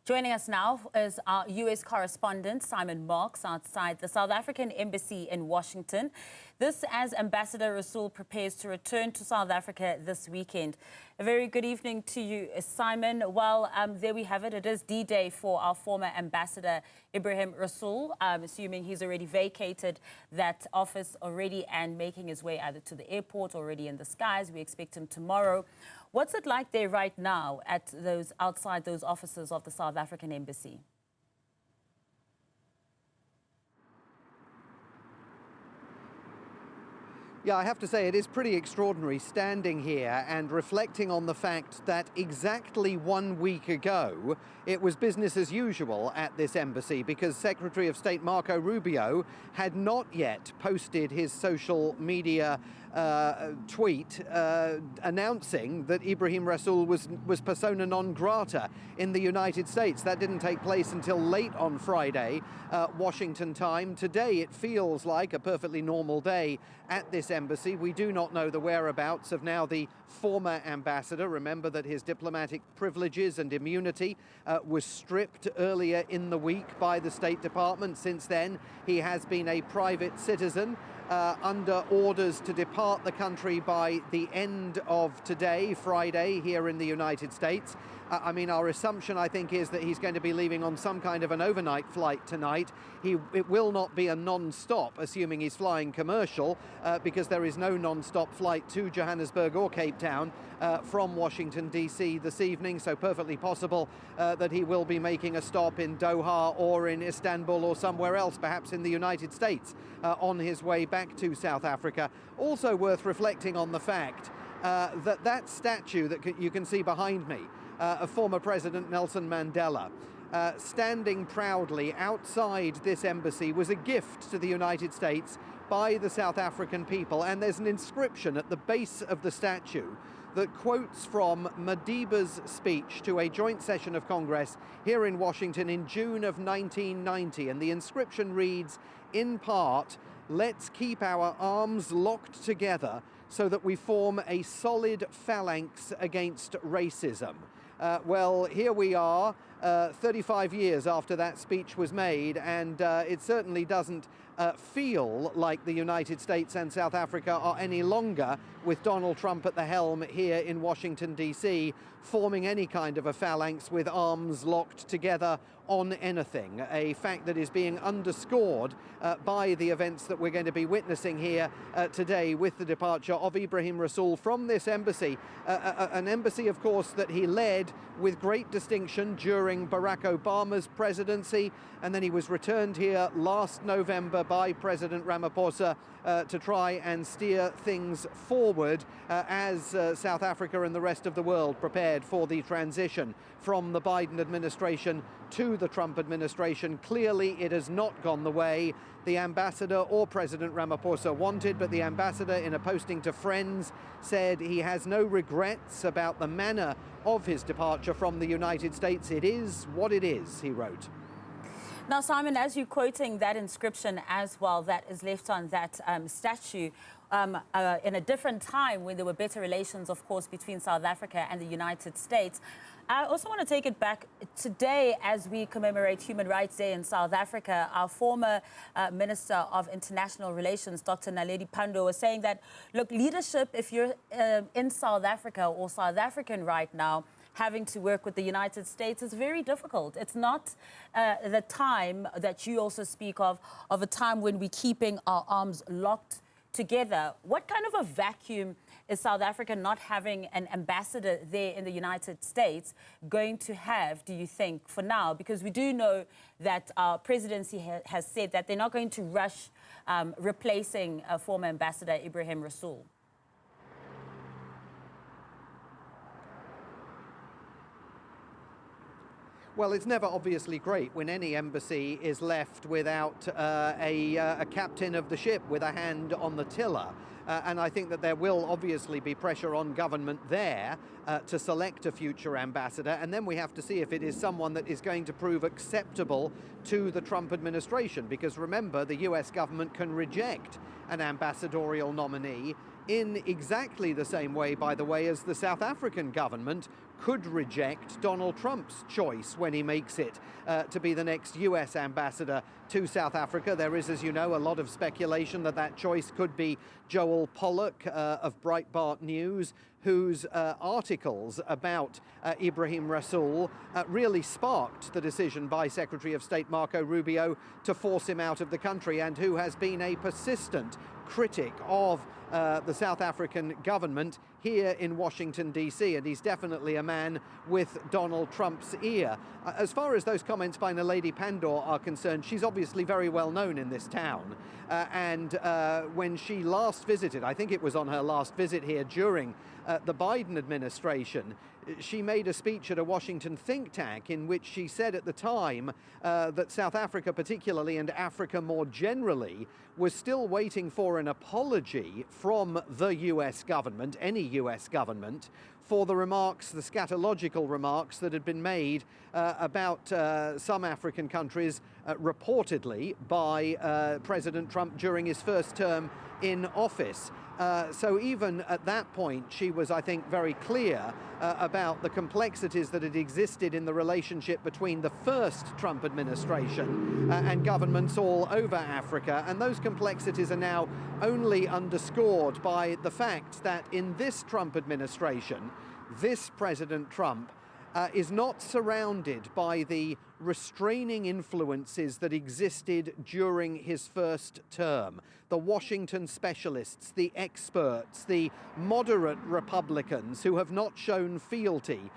Joining us now is our U.S. correspondent, Simon Marks, outside the South African Embassy in Washington. This as Ambassador Rasool prepares to return to South Africa this weekend. A very good evening to you, Simon. Well, there we have it. It is D-Day for our former Ambassador, Ebrahim Rasool. I'm assuming he's already vacated that office already and making his way either to the airport, already in the skies. We expect him tomorrow. What's it like there right now at outside those offices of the South African Embassy? Yeah, I have to say it is pretty extraordinary standing here and reflecting on the fact that exactly 1 week ago it was business as usual at this embassy because Secretary of State Marco Rubio had not yet posted his social media tweet announcing that Ebrahim Rasool was persona non grata in the United States. That didn't take place until late on Friday, Washington time. Today it feels like a perfectly normal day at this embassy. We do not know the whereabouts of now the former ambassador. Remember that his diplomatic privileges and immunity was stripped earlier in the week by the State Department. Since then, he has been a private citizen under orders to depart the country by the end of today, Friday, here in the United States. I mean, our assumption, I think, is that he's going to be leaving on some kind of an overnight flight tonight. It will not be a non-stop, assuming he's flying commercial, because there is no non-stop flight to Johannesburg or Cape Town from Washington, D.C. this evening, so perfectly possible that he will be making a stop in Doha or in Istanbul or somewhere else, perhaps in the United States, on his way back to South Africa. Also worth reflecting on the fact that statue that you can see behind me, of former President Nelson Mandela, standing proudly outside this embassy, was a gift to the United States by the South African people. And there's an inscription at the base of the statue that quotes from Madiba's speech to a joint session of Congress here in Washington in June of 1990. And the inscription reads, in part, "Let's keep our arms locked together so that we form a solid phalanx against racism." Well, here we are, 35 years after that speech was made, and it certainly doesn't feel like the United States and South Africa are any longer, with Donald Trump at the helm here in Washington, D.C., forming any kind of a phalanx with arms locked together on anything, a fact that is being underscored by the events that we're going to be witnessing here today with the departure of Ebrahim Rasool from this embassy, an embassy, of course, that he led with great distinction during Barack Obama's presidency, and then he was returned here last November by President Ramaphosa to try and steer things forward as South Africa and the rest of the world prepared for the transition from the Biden administration to the Trump administration. Clearly, it has not gone the way the ambassador or President Ramaphosa wanted, but the ambassador, in a posting to friends, said he has no regrets about the manner of his departure from the United States. It is what it is, he wrote. Now, Simon, as you're quoting that inscription as well, that is left on that statue in a different time when there were better relations, of course, between South Africa and the United States. I also want to take it back today as we commemorate Human Rights Day in South Africa. Our former Minister of International Relations, Dr. Naledi Pandor, was saying that, look, leadership, if you're in South Africa or South African right now, having to work with the United States is very difficult. It's not the time that you also speak of a time when we're keeping our arms locked together. What kind of a vacuum is South Africa not having an ambassador there in the United States going to have, do you think, for now? Because we do know that our presidency has said that they're not going to rush replacing former Ambassador Ebrahim Rasool. Well, it's never obviously great when any embassy is left without a captain of the ship with a hand on the tiller. And I think that there will obviously be pressure on government there to select a future ambassador. And then we have to see if it is someone that is going to prove acceptable to the Trump administration. Because remember, the US government can reject an ambassadorial nominee in exactly the same way, by the way, as the South African government could reject Donald Trump's choice when he makes it to be the next US ambassador to South Africa. There is, as you know, a lot of speculation that that choice could be Joel Pollak of Breitbart News, whose articles about Ebrahim Rasool really sparked the decision by Secretary of State Marco Rubio to force him out of the country, and who has been a persistent critic of the South African government here in Washington, D.C., and he's definitely a man with Donald Trump's ear. As far as those comments by Naledi Pandor are concerned, she's obviously very well known in this town, and when she last visited, I think it was on her last visit here during the Biden administration, she made a speech at a Washington think tank in which she said at the time that South Africa particularly, and Africa more generally, was still waiting for an apology from the US government, any US government, for the remarks, the scatological remarks that had been made about some African countries reportedly by President Trump during his first term in office. So even at that point, she was, I think, very clear about the complexities that had existed in the relationship between the first Trump administration and governments all over Africa. And those complexities are now only underscored by the fact that in this Trump administration, this President Trump is not surrounded by the restraining influences that existed during his first term. The Washington specialists, the experts, the moderate Republicans who have not shown fealty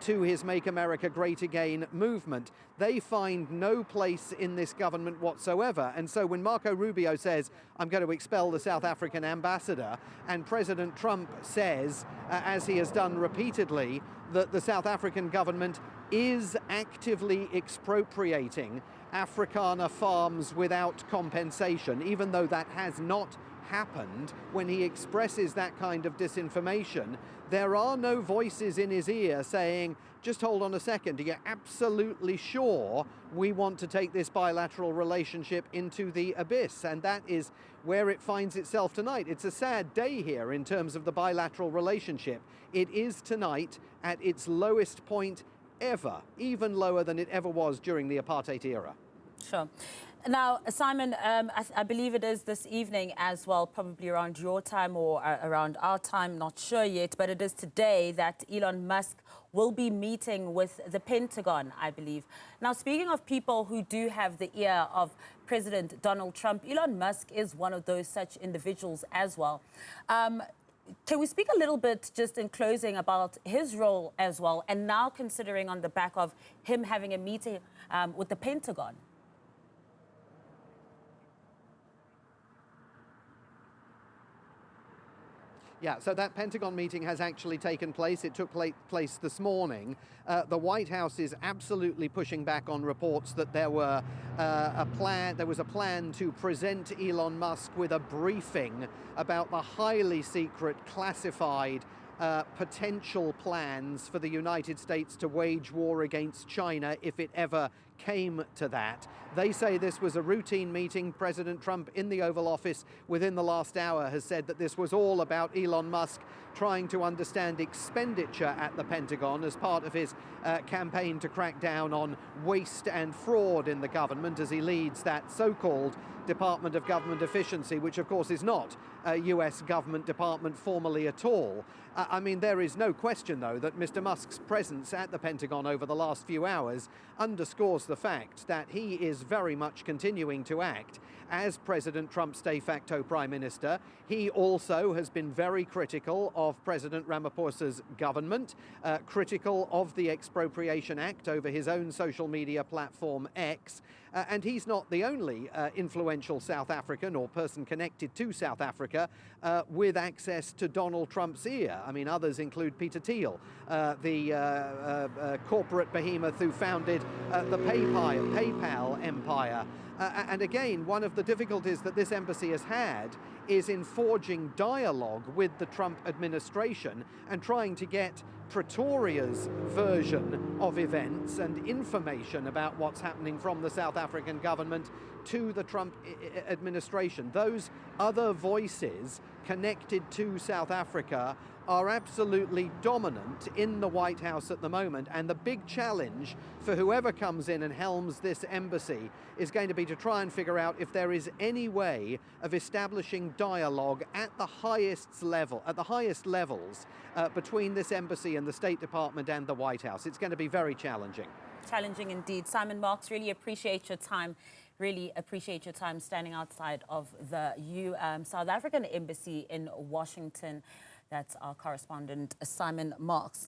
to his Make America Great Again movement, they find no place in this government whatsoever. And so when Marco Rubio says, I'm going to expel the South African ambassador, and President Trump says, as he has done repeatedly, that the South African government is actively expropriating Afrikaner farms without compensation, even though that has not happened, when he expresses that kind of disinformation, there are no voices in his ear saying, just hold on a second, are you absolutely sure we want to take this bilateral relationship into the abyss? And that is where it finds itself tonight. It's a sad day here in terms of the bilateral relationship. It is tonight at its lowest point ever, even lower than it ever was during the apartheid era. Sure. Now, Simon, I believe it is this evening as well, probably around your time or around our time, not sure yet, but it is today that Elon Musk will be meeting with the Pentagon, I believe. Now, speaking of people who do have the ear of President Donald Trump, Elon Musk is one of those such individuals as well. Can we speak a little bit, just in closing, about his role as well, and now considering on the back of him having a meeting with the Pentagon? Yeah, so that Pentagon meeting has actually taken place. It took place this morning. The White House is absolutely pushing back on reports that there was a plan to present Elon Musk with a briefing about the highly secret, classified potential plans for the United States to wage war against China if it ever came to that. They say this was a routine meeting. President Trump in the Oval Office within the last hour has said that this was all about Elon Musk trying to understand expenditure at the Pentagon as part of his campaign to crack down on waste and fraud in the government as he leads that so-called Department of Government Efficiency, which of course is not a US government department formally at all. I mean, there is no question, though, that Mr. Musk's presence at the Pentagon over the last few hours underscores the fact that he is very much continuing to act as President Trump's de facto prime minister. He also has been very critical of President Ramaphosa's government, critical of the Expropriation Act over his own social media platform X. And he's not the only influential South African or person connected to South Africa with access to Donald Trump's ear. I mean, others include Peter Thiel, the corporate behemoth who founded the PayPal empire. And again, one of the difficulties that this embassy has had is in forging dialogue with the Trump administration and trying to get Pretoria's version of events and information about what's happening from the South African government to the Trump administration. Those other voices connected to South Africa are absolutely dominant in the White House at the moment, and the big challenge for whoever comes in and helms this embassy is going to be to try and figure out if there is any way of establishing dialogue at the highest levels between this embassy and the State Department and the White House. It's going to be very challenging. Challenging indeed. Simon Marks, really appreciate your time. Really appreciate your time standing outside of the South African embassy in Washington. That's our correspondent, Simon Marks.